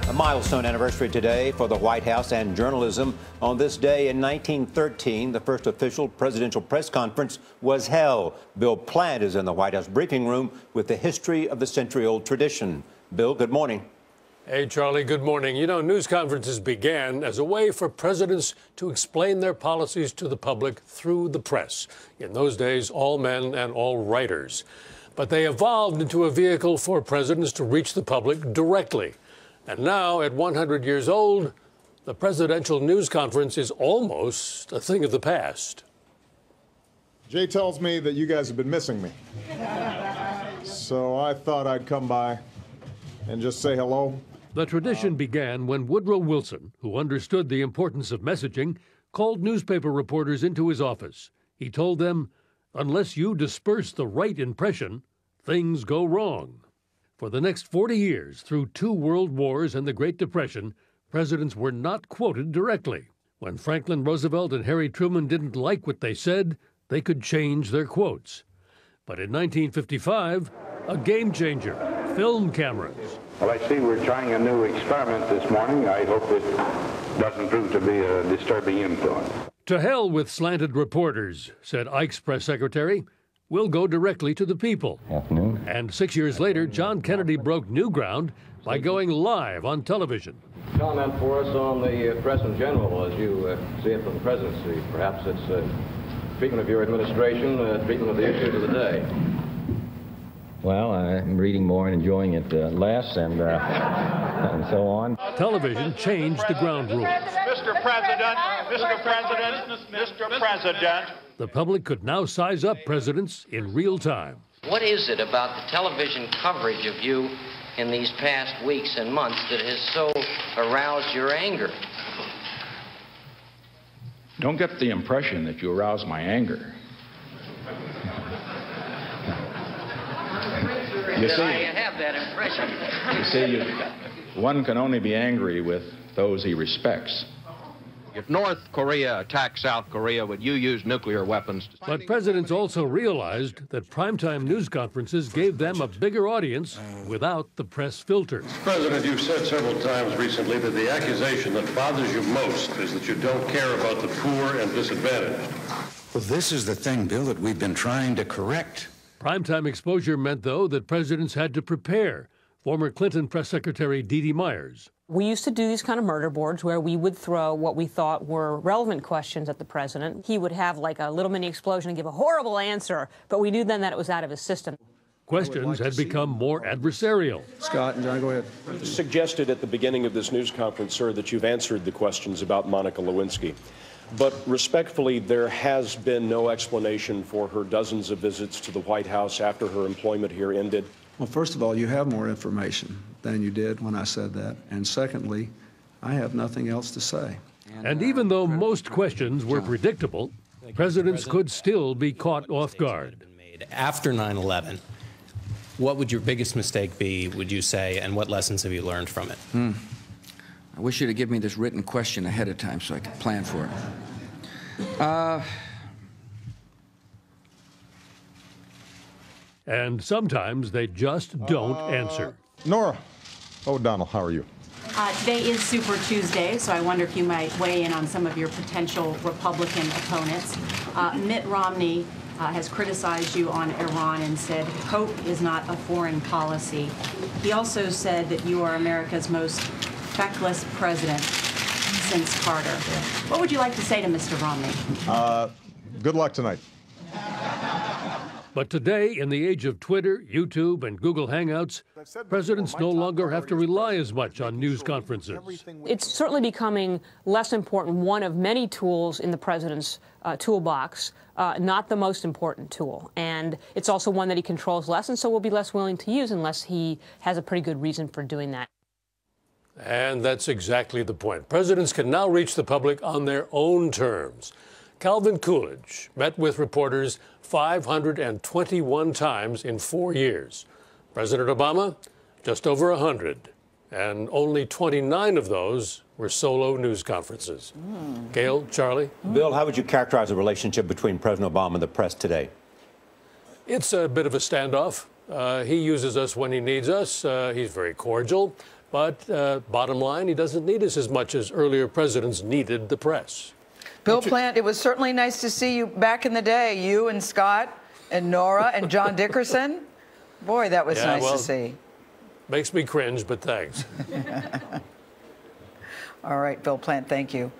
A milestone anniversary today for the White House and journalism. On this day in 1913, the first official presidential press conference was held. Bill Platt is in the White House briefing room with the history of the century-old tradition. Bill, good morning. Hey, Charlie, good morning. You know, news conferences began as a way for presidents to explain their policies to the public through the press. In those days, all men and all writers. But they evolved into a vehicle for presidents to reach the public directly. And now, at 100 years old, the presidential news conference is almost a thing of the past. Jay tells me that you guys have been missing me. So I thought I'd come by and just say hello. The tradition began when Woodrow Wilson, who understood the importance of messaging, called newspaper reporters into his office. He told them, unless you disperse the right impression, things go wrong. For the next 40 years, through 2 world wars and the Great Depression, presidents were not quoted directly. When Franklin Roosevelt and Harry Truman didn't like what they said, they could change their quotes. But in 1955, a game changer, film cameras. Well, I see we're trying a new experiment this morning. I hope it doesn't prove to be a disturbing influence. To hell with slanted reporters, said Ike's press secretary. We'll go directly to the people. Afternoon. And 6 years later, John Kennedy broke new ground by going live on television. Comment for us on the press in general, as you see it from the presidency. Perhaps it's treatment of your administration, treatment of the issues of the day. Well, I'm reading more and enjoying it less, and so on. Television changed the ground rules. Mr. President, Mr. President, Mr. President. The public could now size up presidents in real time. What is it about the television coverage of you in these past weeks and months that has so aroused your anger? Don't get the impression that you arouse my anger. You see, I have that impression. You see, one can only be angry with those he respects. If North Korea attacked South Korea, would you use nuclear weapons? But presidents also realized that primetime news conferences gave them a bigger audience without the press filters. President, you've said several times recently that the accusation that bothers you most is that you don't care about the poor and disadvantaged. Well, this is the thing, Bill, that we've been trying to correct. Primetime exposure meant, though, that presidents had to prepare. Former Clinton press secretary Dee Dee Myers. We used to do these kind of murder boards where we would throw what we thought were relevant questions at the president. He would have like a little mini explosion and give a horrible answer, but we knew then that it was out of his system. Questions had become more adversarial. Scott and John, go ahead. You suggested at the beginning of this news conference, sir, that you've answered the questions about Monica Lewinsky. But respectfully, there has been no explanation for her dozens of visits to the White House after her employment here ended. Well, first of all, you have more information than you did when I said that. And secondly, I have nothing else to say. And even though most questions were predictable, presidents could still be caught off guard. After 9/11, what would your biggest mistake be, would you say, and what lessons have you learned from it? I wish you'd have given me this written question ahead of time so I could plan for it. And sometimes they just don't answer. Norah ODonnell, how are you? Today is Super Tuesday, so I wonder if you might weigh in on some of your potential Republican opponents. Mitt Romney has criticized you on Iran and said hope is not a foreign policy. He also said that you are America's most feckless president since Carter. What would you like to say to Mr. Romney? Good luck tonight. But today, in the age of Twitter, YouTube, and Google Hangouts, presidents no longer have to rely as much on news conferences. It's certainly becoming less important, one of many tools in the president's toolbox, not the most important tool. And it's also one that he controls less, and so will be less willing to use unless he has a pretty good reason for doing that. And that's exactly the point. Presidents can now reach the public on their own terms. Calvin Coolidge met with reporters 521 times in 4 years. President Obama, just over 100. And only 29 of those were solo news conferences. Gail, Charlie? Bill, how would you characterize the relationship between President Obama and the press today? It's a bit of a standoff. He uses us when he needs us. He's very cordial. But bottom line, he doesn't need us as much as earlier presidents needed the press. Bill Plant, it was certainly nice to see you back in the day, you and Scott and Norah and John Dickerson. Boy, that was nice to see. Makes me cringe, but thanks. All right, Bill Plant, thank you.